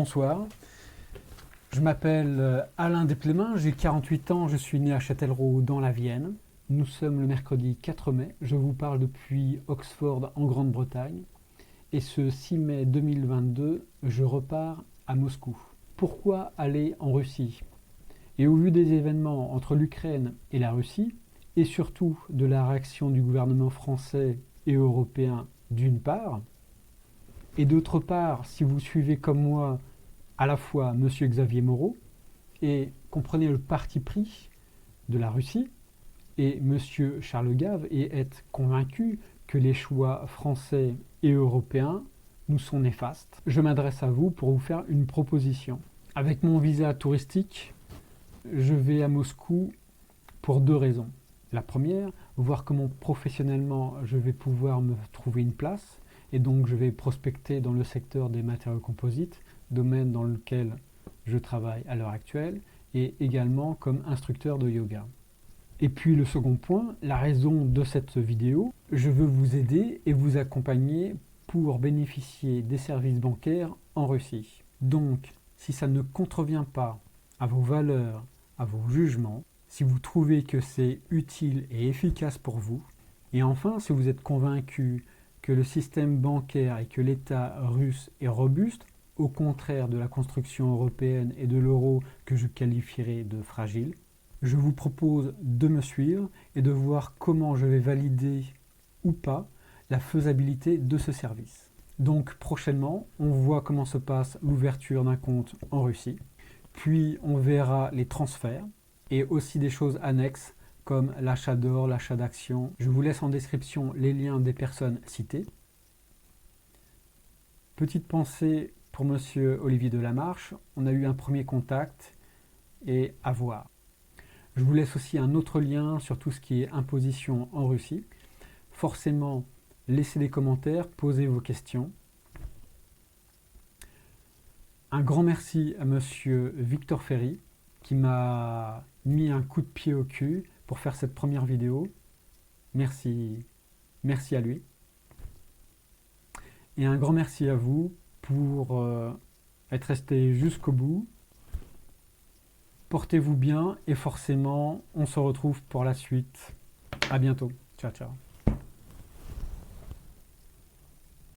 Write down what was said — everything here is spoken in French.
Bonsoir, je m'appelle Alain Desplemin, j'ai 48 ans, je suis né à Châtellerault dans la Vienne. Nous sommes le mercredi 4 mai, je vous parle depuis Oxford en Grande-Bretagne. Et ce 6 mai 2022, je repars à Moscou. Pourquoi aller en Russie? Et au vu des événements entre l'Ukraine et la Russie, et surtout de la réaction du gouvernement français et européen d'une part, et d'autre part, si vous suivez comme moi à la fois M. Xavier Moreau et comprenez le parti pris de la Russie et M. Charles Gave et êtes convaincu que les choix français et européens nous sont néfastes, je m'adresse à vous pour vous faire une proposition. Avec mon visa touristique, je vais à Moscou pour deux raisons. La première, voir comment professionnellement je vais pouvoir me trouver une place, et donc je vais prospecter dans le secteur des matériaux composites, domaine dans lequel je travaille à l'heure actuelle, et également comme instructeur de yoga. Et puis le second point, la raison de cette vidéo, je veux vous aider et vous accompagner pour bénéficier des services bancaires en Russie. Donc, si ça ne contrevient pas à vos valeurs, à vos jugements, si vous trouvez que c'est utile et efficace pour vous, et enfin, si vous êtes convaincu que le système bancaire et que l'État russe est robuste, au contraire de la construction européenne et de l'euro que je qualifierais de fragile, je vous propose de me suivre et de voir comment je vais valider ou pas la faisabilité de ce service. Donc prochainement, on voit comment se passe l'ouverture d'un compte en Russie, puis on verra les transferts et aussi des choses annexes comme l'achat d'or, l'achat d'actions. Je vous laisse en description les liens des personnes citées. Petite pensée pour Monsieur Olivier Delamarche, on a eu un premier contact et à voir. Je vous laisse aussi un autre lien sur tout ce qui est imposition en Russie. Forcément, laissez des commentaires, posez vos questions. Un grand merci à Monsieur Victor Ferry qui m'a mis un coup de pied au cul pour faire cette première vidéo. Merci à lui. Et un grand merci à vous pour être resté jusqu'au bout. Portez-vous bien et forcément, on se retrouve pour la suite. À bientôt. Ciao, ciao.